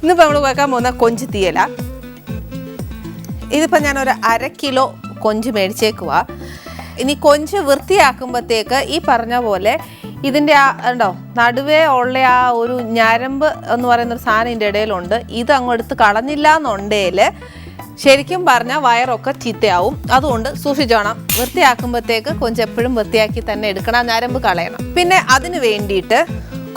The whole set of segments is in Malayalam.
ഇന്നിപ്പോൾ നമ്മൾ വെക്കാൻ പോകുന്ന കൊഞ്ച് തീയല. ഇതിപ്പോൾ ഞാനൊരു 1/2 കിലോ കൊഞ്ച് മേടിച്ചേക്കുക. ഇനി കൊഞ്ച് വൃത്തിയാക്കുമ്പോഴത്തേക്ക് ഈ പറഞ്ഞ പോലെ ഇതിൻ്റെ ഉണ്ടോ നടുവേ ഉള്ള ആ ഒരു ഞരമ്പ് എന്ന് പറയുന്നൊരു സാധനം ഇതിൻ്റെ ഇടയിലുണ്ട്. ഇത് അങ്ങോട്ട് കളഞ്ഞില്ല എന്നുണ്ടെങ്കിൽ ശരിക്കും പറഞ്ഞാൽ വയറൊക്കെ ചീത്തയാവും. അതുകൊണ്ട് സൂക്ഷിച്ചോണം. വൃത്തിയാക്കുമ്പോഴത്തേക്ക് കൊഞ്ച് എപ്പോഴും വൃത്തിയാക്കി തന്നെ എടുക്കണം, ഞരമ്പ് കളയണം. പിന്നെ അതിന് വേണ്ടിയിട്ട്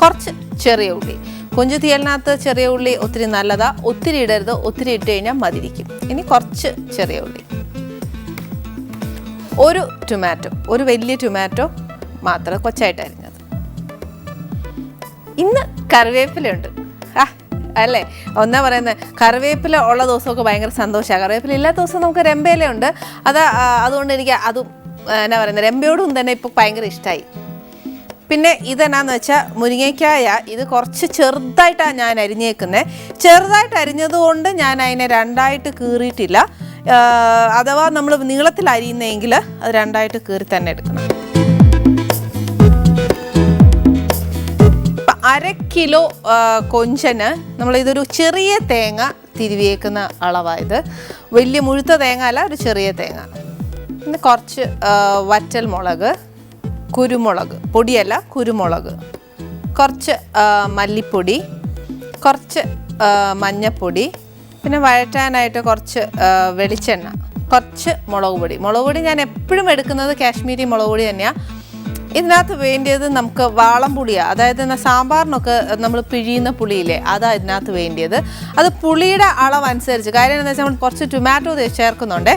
കുറച്ച് ചെറിയ ഉള്ളി. കൊഞ്ച് തീയലിനകത്ത് ചെറിയ ഉള്ളി ഒത്തിരി നല്ലതാ. ഒത്തിരി ഇടരുത്, ഒത്തിരി ഇട്ട് കഴിഞ്ഞാൽ മതിരിക്കും. ഇനി കുറച്ച് ചെറിയ ഉള്ളി, ഒരു ടൊമാറ്റോ, ഒരു വലിയ ടൊമാറ്റോ മാത്രം കൊച്ചായിട്ട് അരിഞ്ഞത്. ഇന്ന് കറിവേപ്പിലുണ്ട്. അല്ലേ, ഒന്നാ പറയുന്നത് കറിവേപ്പില ഉള്ള ദിവസമൊക്കെ ഭയങ്കര സന്തോഷമാണ്. കറിവേപ്പില ഇല്ലാത്ത ദിവസം നമുക്ക് രമ്പയിലുണ്ട്. അതുകൊണ്ട് എനിക്ക് അതും എന്നാ പറയുന്നത് രമ്പയോടും തന്നെ ഇപ്പോൾ ഭയങ്കര ഇഷ്ടമായി. പിന്നെ ഇതെന്നാന്ന് വെച്ചാൽ മുരിങ്ങയ്ക്കായ. ഇത് കുറച്ച് ചെറുതായിട്ടാണ് ഞാൻ അരിഞ്ഞേക്കുന്നത്. ചെറുതായിട്ട് അരിഞ്ഞതുകൊണ്ട് ഞാൻ അതിനെ 2ആയിട്ട് കീറിയിട്ടില്ല. അഥവാ നമ്മൾ നീളത്തിൽ അരിയുന്നെങ്കിൽ അത് 2ആയിട്ട് കീറി തന്നെ എടുക്കണം. 1/2 കിലോ കൊഞ്ചന് നമ്മളിതൊരു ചെറിയ തേങ്ങ തിരുവിയേക്കുന്ന അളവായത്. വലിയ മുഴുത്ത തേങ്ങ അല്ല, ഒരു ചെറിയ തേങ്ങ. പിന്നെ കുറച്ച് വറ്റൽ മുളക്, കുരുമുളക് പൊടിയല്ല കുരുമുളക്, കുറച്ച് മല്ലിപ്പൊടി, കുറച്ച് മഞ്ഞൾപ്പൊടി, പിന്നെ വഴറ്റാനായിട്ട് കുറച്ച് വെളിച്ചെണ്ണ, കുറച്ച് മുളക് പൊടി. മുളക് പൊടി ഞാൻ എപ്പോഴും എടുക്കുന്നത് കാശ്മീരി മുളക് പൊടി തന്നെയാണ്. ഇതിനകത്ത് വേണ്ടിയത് നമുക്ക് വാളംപുളിയാണ്. അതായത് സാമ്പാറിനൊക്കെ നമ്മൾ പിഴിയുന്ന പുളിയില്ലേ, അതാണ് ഇതിനകത്ത് വേണ്ടിയത്. അത് പുളിയുടെ അളവനുസരിച്ച്. കാര്യം എന്താണെന്ന് വെച്ചാൽ നമ്മൾ കുറച്ച് ടൊമാറ്റോ ചേർക്കുന്നുണ്ട്.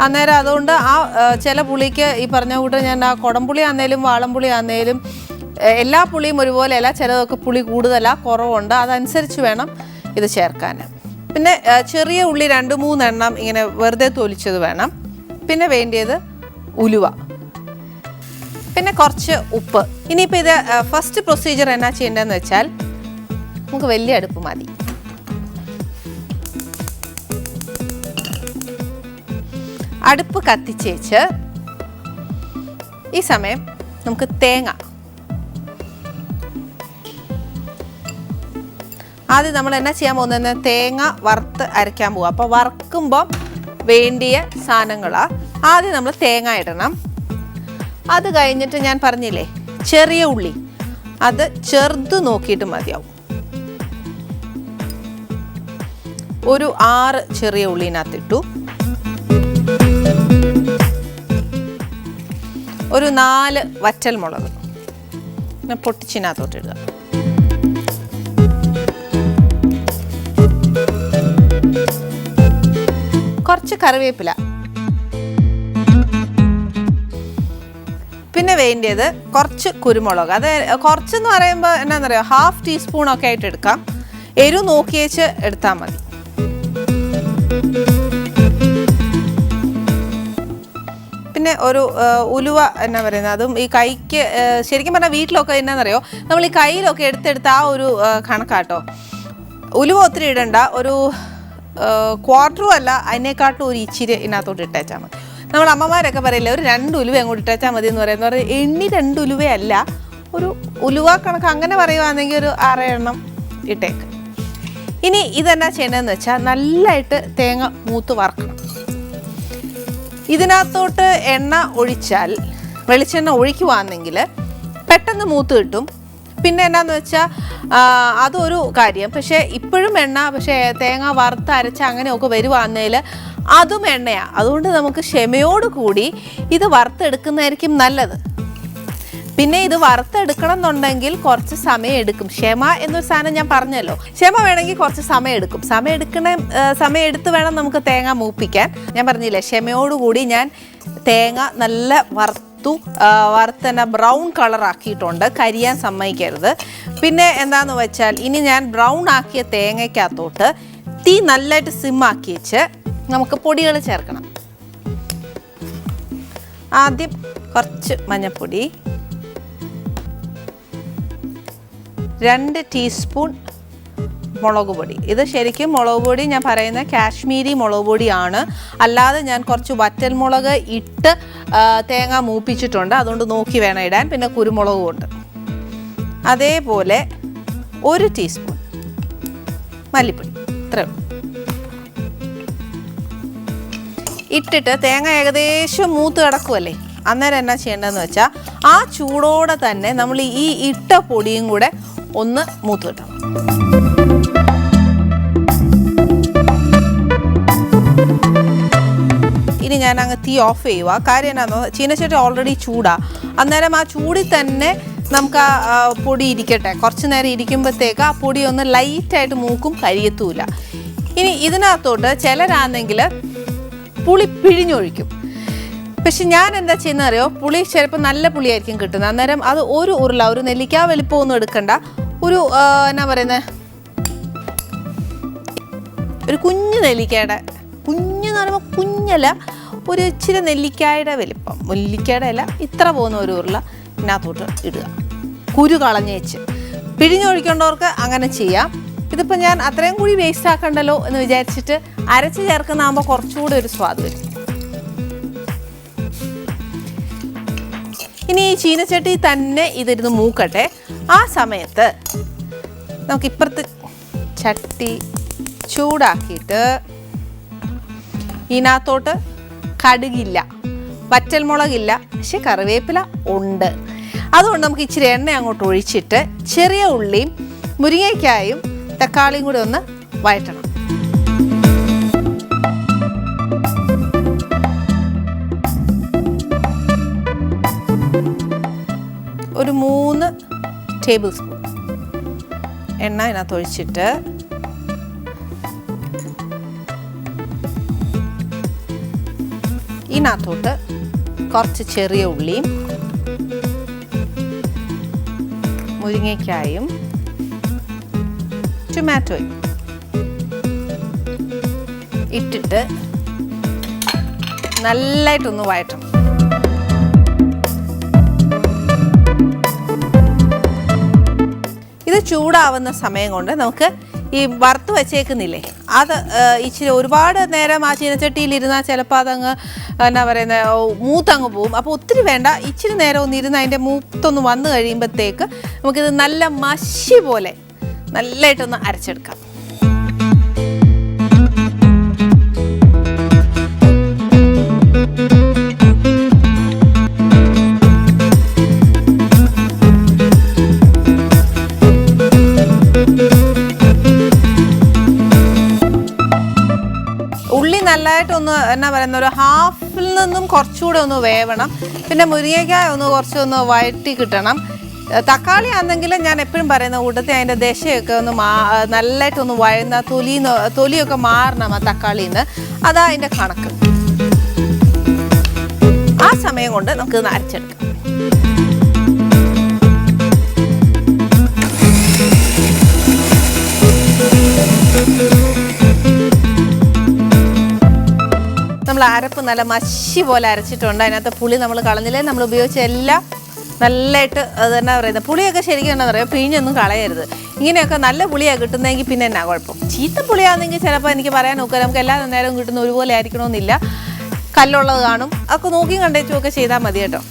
അന്നേരം അതുകൊണ്ട് ആ ചില പുളിക്ക് ഈ പറഞ്ഞ കൂട്ട് ഞാൻ ആ കുടംപുളി ആന്നേലും വാളംപുളി ആന്നേലും എല്ലാ പുളിയും ഒരുപോലെയല്ല. ചിലതൊക്കെ പുളി കൂടുതലാ കുറവുണ്ട്. അതനുസരിച്ച് വേണം ഇത് ചേർക്കാൻ. പിന്നെ ചെറിയ ഉള്ളി 2-3 എണ്ണം ഇങ്ങനെ വെറുതെ തൊലിച്ചത് വേണം. പിന്നെ വേണ്ടിയത് ഉലുവ, പിന്നെ കുറച്ച് ഉപ്പ്. ഇനിയിപ്പോൾ ഇത് ഫസ്റ്റ് പ്രൊസീജിയർ എന്നാ ചെയ്യേണ്ടതെന്ന് വെച്ചാൽ നമുക്ക് വലിയ അടുപ്പ് മതി. അടുപ്പ് കത്തിച്ചേച്ച് ഈ സമയം നമുക്ക് തേങ്ങ ആദ്യം നമ്മൾ എന്നാ ചെയ്യാൻ പോകുന്നത്, തേങ്ങ വറുത്ത് അരയ്ക്കാൻ പോവുക. അപ്പോൾ വറുക്കുമ്പോൾ വേണ്ടിയ സാധനങ്ങളാണ്. ആദ്യം നമ്മൾ തേങ്ങ ഇടണം. അത് കഴിഞ്ഞിട്ട് ഞാൻ പറഞ്ഞില്ലേ ചെറിയ ഉള്ളി, അത് ചെറുത് നോക്കിയിട്ട് മതിയാവും. ഒരു 6 ചെറിയ ഉള്ളിനകത്തിട്ടു. ഒരു 4 വറ്റൽ മുളക് പൊട്ടിച്ചിനകത്തോട്ട് ഇടുക. കുറച്ച് കറിവേപ്പില. പിന്നെ വേണ്ടിയത് കുറച്ച് കുരുമുളക്. അത് കുറച്ചെന്ന് പറയുമ്പോൾ എന്നാന്നറിയോ, 1/2 ടീസ്പൂണൊക്കെ ആയിട്ട് എടുക്കാം. എരിവ് നോക്കിയേച്ച് എടുത്താൽ മതി. പിന്നെ ഒരു ഉലുവ എന്നാ പറയുന്നത്, അതും ഈ കൈക്ക് ശരിക്കും പറഞ്ഞാൽ വീട്ടിലൊക്കെ എന്നാന്നറിയോ നമ്മൾ ഈ കയ്യിലൊക്കെ എടുത്തെടുത്ത് ആ ഒരു കണക്കാട്ടോ. ഉലുവ ഒത്തിരി ഇടണ്ട, ഒരു 1/4 അല്ല അതിനേക്കാട്ടും ഒരു ഇച്ചിരി ഇതിനകത്തോട്ട് ഇട്ടേച്ചാൽ മതി. നമ്മൾ അമ്മമാരൊക്കെ പറയില്ലേ ഒരു 2 ഉലുവ അങ്ങോട്ട് ഇട്ടേച്ചാൽ മതി എന്ന് പറയുന്നത്. എണ്ണി 2 ഉലുവയല്ല, ഒരു ഉലുവ കണക്ക് അങ്ങനെ പറയുവാണെങ്കിൽ ഒരു 6 എണ്ണം ഇട്ടേക്ക്. ഇനി ഇതെന്നാ ചെയ്യണമെന്ന് വെച്ചാൽ നല്ലതായിട്ട് തേങ്ങ മൂത്ത് വറക്കണം. ഇതിനകത്തോട്ട് എണ്ണ ഒഴിച്ചാൽ, വെളിച്ചെണ്ണ ഒഴിക്കുവാണെങ്കിൽ പെട്ടെന്ന് മൂത്ത് കിട്ടും. പിന്നെ എന്നാന്ന് വെച്ചാൽ അതൊരു കാര്യം. പക്ഷേ ഇപ്പോഴും എണ്ണ, പക്ഷേ തേങ്ങ വറുത്ത് അരച്ച് അങ്ങനെയൊക്കെ വരുവാന്നേൽ അതും എണ്ണയാണ്. അതുകൊണ്ട് നമുക്ക് ക്ഷമയോട് കൂടി ഇത് വറുത്തെടുക്കുന്നതായിരിക്കും നല്ലത്. പിന്നെ ഇത് വറുത്തെടുക്കണം എന്നുണ്ടെങ്കിൽ കുറച്ച് സമയം എടുക്കും. ക്ഷമ എന്നൊരു സാധനം ഞാൻ പറഞ്ഞല്ലോ, ക്ഷമ വേണമെങ്കിൽ കുറച്ച് സമയം എടുക്കും. സമയം എടുത്ത് വേണം നമുക്ക് തേങ്ങ മൂപ്പിക്കാൻ. ഞാൻ പറഞ്ഞില്ലേ ക്ഷമയോടുകൂടി ഞാൻ തേങ്ങ നല്ല വറുത്തന്നെ ബ്രൗൺ കളറാക്കിയിട്ടുണ്ട്. കരിയാൻ സമ്മതിക്കരുത്. പിന്നെ എന്താന്ന് വെച്ചാൽ ഇനി ഞാൻ ബ്രൗൺ ആക്കിയ തേങ്ങയ്ക്കകത്തോട്ട് തീ നല്ലതായിട്ട് സിമ്മാക്കി വെച്ച് നമുക്ക് പൊടികൾ ചേർക്കണം. ആദ്യം കുറച്ച് മഞ്ഞൾപ്പൊടി, 2 ടീസ്പൂൺ മുളക് പൊടി. ഇത് ശരിക്കും മുളക് പൊടി ഞാൻ പറയുന്ന കാശ്മീരി മുളക് പൊടിയാണ്. അല്ലാതെ ഞാൻ കുറച്ച് വറ്റൽ മുളക് ഇട്ട് തേങ്ങ മൂപ്പിച്ചിട്ടുണ്ട്, അതുകൊണ്ട് നോക്കി വേണം ഇടാൻ. പിന്നെ കുരുമുളകും ഉണ്ട്. അതേപോലെ 1 ടീസ്പൂൺ മല്ലിപ്പൊടി, ഇത്രയും ഇട്ടിട്ട് തേങ്ങ ഏകദേശം മൂത്ത് കിടക്കുമല്ലേ, അന്നേരം എന്നാ ചെയ്യേണ്ടതെന്ന് വെച്ചാൽ ആ ചൂടോടെ തന്നെ നമ്മൾ ഈ ഇട്ട പൊടിയും കൂടെ ഒന്ന് മൂത്ത് കിട്ടണം. ഇനി ഞാൻ അങ്ങ് തീ ഓഫ് ചെയ്യുക. കാര്യം എന്നാന്നോ, ചീനച്ചട്ടി ഓൾറെഡി ചൂടാണ്. അന്നേരം ആ ചൂടിൽ തന്നെ നമുക്ക് ആ പൊടി ഇരിക്കട്ടെ. കുറച്ച് നേരം ഇരിക്കുമ്പോഴത്തേക്ക് ആ പൊടി ഒന്ന് ലൈറ്റായിട്ട് മൂക്കും, കരിയത്തൂല. ഇനി ഇതിനകത്തോട്ട് ചിലരാണെങ്കിൽ പുളി പിഴിഞ്ഞൊഴിക്കും. പക്ഷെ ഞാൻ എന്താ ചെയ്യുന്നത് അറിയോ, പുളി ചിലപ്പോൾ നല്ല പുളിയായിരിക്കും കിട്ടുന്നത്. അന്നേരം അത് ഒരു ഉരുള, ഒരു നെല്ലിക്ക വലിപ്പമൊന്നും എടുക്കണ്ട, ഒരു എന്നാ പറയുന്നത്, ഒരു കുഞ്ഞു നെല്ലിക്കയുടെ, കുഞ്ഞെന്ന് പറയുമ്പോൾ കുഞ്ഞല്ല, ഒരു ഇച്ചിരി നെല്ലിക്കായുടെ വലിപ്പം, നെല്ലിക്കയുടെ അല്ല, ഇത്ര പോകുന്ന ഒരു ഉരുള ഇതിനകത്തോട്ട് ഇടുക. കുരു കളഞ്ഞേച്ച്. പിഴിഞ്ഞൊഴിക്കേണ്ടവർക്ക് അങ്ങനെ ചെയ്യാം. ഇതിപ്പോൾ ഞാൻ അത്രയും കൂടി വേസ്റ്റ് ആക്കണ്ടല്ലോ എന്ന് വിചാരിച്ചിട്ട് അരച്ച് ചേർക്കുന്നതാകുമ്പോൾ കുറച്ചുകൂടി ഒരു സ്വാദ് വരും. ഇനി ഈ ചീനച്ചട്ടി തന്നെ ഇതിരുന്ന് മൂക്കട്ടെ. ആ സമയത്ത് നമുക്ക് ഇപ്പുറത്ത് ചട്ടി ചൂടാക്കിയിട്ട് ഇതിനകത്തോട്ട് കടുകില്ല, വറ്റൽമുളകില്ല, പക്ഷെ കറിവേപ്പില ഉണ്ട്. അതുകൊണ്ട് നമുക്ക് ഇച്ചിരി എണ്ണ അങ്ങോട്ട് ഒഴിച്ചിട്ട് ചെറിയ ഉള്ളിയും മുരിങ്ങയ്ക്കായും തക്കാളിയും കൂടി ഒന്ന് വഴറ്റണം. ഒരു 3 ടേബിൾ സ്പൂൺ എണ്ണ ഇതിനകത്ത് ഒഴിച്ചിട്ട് ഇതിനകത്തോട്ട് കുറച്ച് ചെറിയ ഉള്ളിയും മുരിങ്ങയ്ക്കായും ടൊമാറ്റോയും ഇട്ടിട്ട് നല്ലതായിട്ടൊന്ന് വഴറ്റണം. ഇത് ചൂടാവുന്ന സമയം കൊണ്ട് നമുക്ക് ഈ വറുത്ത് വെച്ചേക്കുന്നില്ലേ, അത് ഇച്ചിരി ഒരുപാട് നേരം ആ ചീനച്ചട്ടിയിൽ ഇരുന്നാൽ ചിലപ്പോൾ അതങ്ങ് എന്നാ പറയുന്നത് മൂത്തങ്ങ് പോവും. അപ്പോൾ ഒത്തിരി വേണ്ട, ഇച്ചിരി നേരം ഒന്ന് ഇരുന്ന് അതിൻ്റെ മൂത്തൊന്ന് വന്നു കഴിയുമ്പോഴത്തേക്ക് നമുക്കിത് നല്ല മഷി പോലെ നല്ലതായിട്ടൊന്ന് അരച്ചെടുക്കാം. ഉള്ളി നല്ലതായിട്ടൊന്ന് എന്നാ പറയുന്ന ഒരു ഹാഫിൽ നിന്നും കുറച്ചുകൂടെ ഒന്ന് വേവണം. പിന്നെ മുരിങ്ങയ്ക്കായ ഒന്ന് കുറച്ചൊന്ന് വഴറ്റി കിട്ടണം. തക്കാളി ആണെങ്കിൽ ഞാൻ എപ്പോഴും പറയുന്ന കൂട്ടത്തിൽ അതിൻ്റെ ദശയൊക്കെ ഒന്ന് നല്ലതായിട്ടൊന്ന് വഴന്ന തൊലിയൊക്കെ മാറണം ആ തക്കാളിയിൽ നിന്ന്. അതാ അതിൻ്റെ കണക്ക്. ആ സമയം കൊണ്ട് നമുക്ക് അരച്ചെടുക്കാം. നമ്മൾ അരപ്പ് നല്ല മഷി പോലെ അരച്ചിട്ടുണ്ട്. അതിനകത്ത് പുളി നമ്മൾ കളഞ്ഞില്ലേ, നമ്മൾ ഉപയോഗിച്ച എല്ലാം നല്ലതായിട്ട് അത് എന്നാ പറയുന്നത്, പുളിയൊക്കെ ശരിക്കും എന്നാ പറയുക, പിഴിഞ്ഞൊന്നും കളയരുത്. ഇങ്ങനെയൊക്കെ നല്ല പുളിയാണ് കിട്ടുന്നതെങ്കിൽ പിന്നെ എന്നാ കുഴപ്പം. ചീത്ത പുളിയാണെങ്കിൽ ചിലപ്പോൾ എനിക്ക് പറയാൻ നോക്കുക, നമുക്ക് എല്ലാ നേരവും കിട്ടുന്ന ഒരുപോലെ ആയിരിക്കണമെന്നില്ല, കല്ലുള്ളത് കാണും, അതൊക്കെ നോക്കി കണ്ടേച്ചുമൊക്കെ ചെയ്താൽ മതി കേട്ടോ.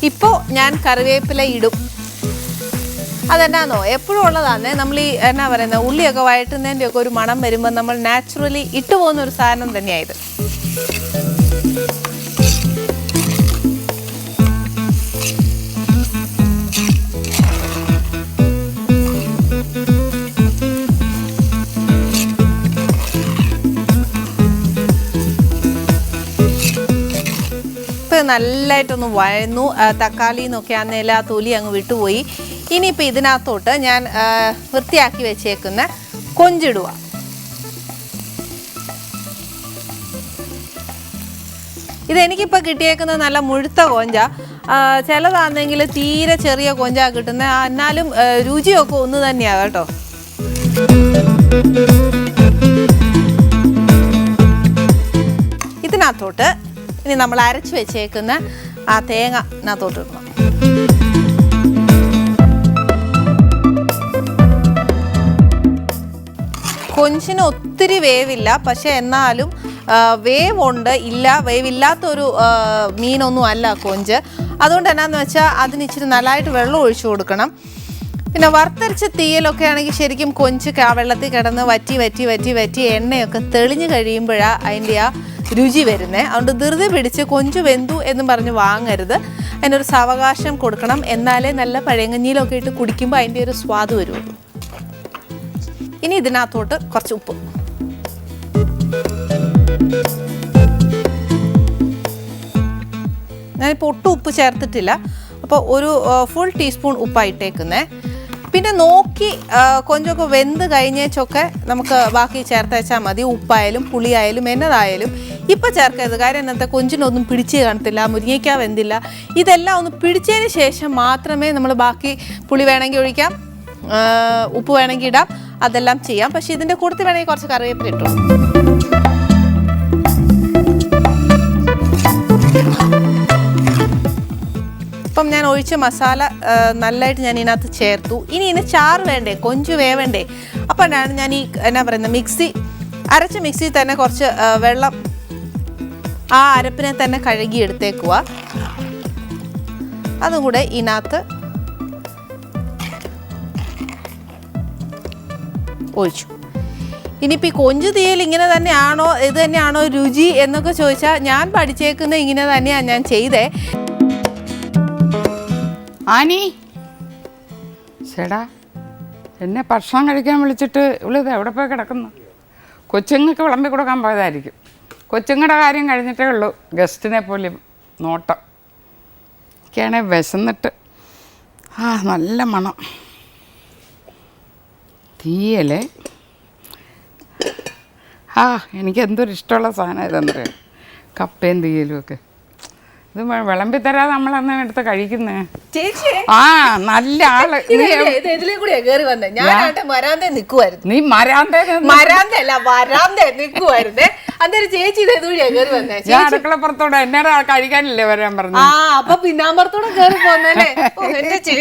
ഇപ്പോൾ ഞാൻ കറിവേപ്പില ഇടും. അതെന്നാന്നോ, എപ്പോഴും ഉള്ളതാണ്, നമ്മൾ ഈ എന്നാ പറയുന്നത് ഉള്ളിയൊക്കെ വഴറ്റുന്നതിൻ്റെയൊക്കെ ഒരു മണം വരുമ്പോൾ നമ്മൾ നാച്ചുറലി ഇട്ടുപോകുന്ന ഒരു സാധനം തന്നെയായത്. ഇപ്പം നല്ലതായിട്ടൊന്ന് വഴന്നു. തക്കാളിന്നൊക്കെ ആണെന്നേലും ആ തൊലി അങ്ങ് വിട്ടുപോയി. ഇനിയിപ്പോൾ ഇതിനകത്തോട്ട് ഞാൻ വൃത്തിയാക്കി വെച്ചേക്കുന്ന കൊഞ്ചിടുക. ഇതെനിക്കിപ്പോൾ കിട്ടിയേക്കുന്നത് നല്ല മുഴുത്ത കൊഞ്ച. ചിലതാണെങ്കിൽ തീരെ ചെറിയ കൊഞ്ച കിട്ടുന്നത്. എന്നാലും രുചിയൊക്കെ ഒന്ന് തന്നെയാണ് കേട്ടോ. ഇതിനകത്തോട്ട് ഇനി നമ്മൾ അരച്ച് വെച്ചേക്കുന്ന ആ തേങ്ങ ഇതിനകത്തോട്ട് ഇടണം. കൊഞ്ചിന് ഒത്തിരി വേവില്ല, പക്ഷെ എന്നാലും വേവുണ്ട്. വേവില്ലാത്തൊരു മീനൊന്നും അല്ല കൊഞ്ച്. അതുകൊണ്ട് എന്നാന്ന് വെച്ചാൽ അതിന് ഇച്ചിരി നല്ലതായിട്ട് വെള്ളം ഒഴിച്ചു കൊടുക്കണം. പിന്നെ വറുത്തരച്ച തീയലൊക്കെ ആണെങ്കിൽ ശരിക്കും കൊഞ്ച് വെള്ളത്തിൽ കിടന്ന് വറ്റി എണ്ണയൊക്കെ തെളിഞ്ഞ് കഴിയുമ്പോഴാണ് അതിൻ്റെ ആ രുചി വരുന്നത്. അതുകൊണ്ട് ധൃതി പിടിച്ച് കൊഞ്ച് വെന്തു എന്നും പറഞ്ഞ് വാങ്ങരുത്. അതിനൊരു സാവകാശം കൊടുക്കണം. എന്നാലേ നല്ല പഴയങ്ങഞ്ഞിയിലൊക്കെ ഇട്ട് കുടിക്കുമ്പോൾ അതിൻ്റെ ഒരു സ്വാദ് വരുള്ളൂ. ഇനി ഇതിനകത്തോട്ട് കുറച്ച് ഉപ്പ്, ഞാനിപ്പോൾ ഒട്ടും ഉപ്പ് ചേർത്തിട്ടില്ല. അപ്പോൾ ഒരു ഫുൾ ടീസ്പൂൺ ഉപ്പായിട്ടേക്കുന്നേ. പിന്നെ നോക്കി കൊഞ്ചൊക്കെ വെന്ത് കഴിഞ്ഞേച്ചൊക്കെ നമുക്ക് ബാക്കി ചേർത്ത് വെച്ചാൽ മതി. ഉപ്പായാലും പുളിയായാലും എന്നതായാലും ഇപ്പം ചേർക്കരുത്. കാര്യം എന്നത്തെ കൊഞ്ചിനൊന്നും പിടിച്ച് കാണത്തില്ല, മുരിങ്ങയ്ക്ക വെന്തില്ല. ഇതെല്ലാം ഒന്ന് പിടിച്ചതിന് ശേഷം മാത്രമേ നമ്മൾ ബാക്കി പുളി വേണമെങ്കിൽ ഒഴിക്കാം, ഉപ്പ് വേണമെങ്കിൽ ഇടാം, അതെല്ലാം ചെയ്യാം. പക്ഷേ ഇതിൻ്റെ കൂട്ടത്തിൽ വേണമെങ്കിൽ കുറച്ച് കറിവേപ്പില ഇട്ടു. ഇപ്പം ഞാൻ ഒഴിച്ച മസാല നല്ലതായിട്ട് ഞാൻ ഇതിനകത്ത് ചേർത്തു. ഇനി ഇതിന് ചാറ് വേണ്ടേ, കൊഞ്ച് വേവണ്ടേ. അപ്പം ഞാൻ ഈ എന്നാ പറയുന്നത് അരച്ച മിക്സിയിൽ തന്നെ കുറച്ച് വെള്ളം ആ അരപ്പിനെ തന്നെ കഴുകി എടുത്തേക്കുക. അതും കൂടെ ഇതിനകത്ത് ഒഴിച്ചു. ഇനിയിപ്പോൾ ഈ കൊഞ്ച് തീയൽ ഇങ്ങനെ തന്നെയാണോ, ഇത് തന്നെയാണോ രുചി എന്നൊക്കെ ചോദിച്ചാൽ ഞാൻ പഠിച്ചേക്കുന്നത് ഇങ്ങനെ തന്നെയാണ് ഞാൻ ചെയ്തേ. ആനി ചേടാ, എന്നെ ഭക്ഷണം കഴിക്കാൻ വിളിച്ചിട്ട് ഇവളിത് എവിടെ പോയി കിടക്കുന്നു? കൊച്ചുങ്ങൾക്ക് വിളമ്പി കൊടുക്കാൻ പോയതായിരിക്കും. കൊച്ചുങ്ങളുടെ കാര്യം കഴിഞ്ഞിട്ടേ ഉള്ളൂ ഗസ്റ്റിനെ പോലും നോട്ടം. എനിക്കാണെങ്കിൽ വിശന്നിട്ട് നല്ല മണം. തീയലേ എനിക്ക് എന്തൊരു ഇഷ്ടമുള്ള സാധനം ഇതെന്നറിയാം, കപ്പയും തീയലും ഒക്കെ. ഇത് വിളമ്പി തരാതെ നമ്മളന്ന് എടുത്ത് കഴിക്കുന്നേ. നല്ല ആള്. നീ ചേച്ചി ഞാൻ അടുക്കളപ്പുറത്തോടെ എന്നോട് കഴിക്കാനില്ലേ വരാൻ പറഞ്ഞു. അപ്പൊ പിന്നാമ്പുറത്തോടെ കേറി പോന്നല്ലേ ചേച്ചി.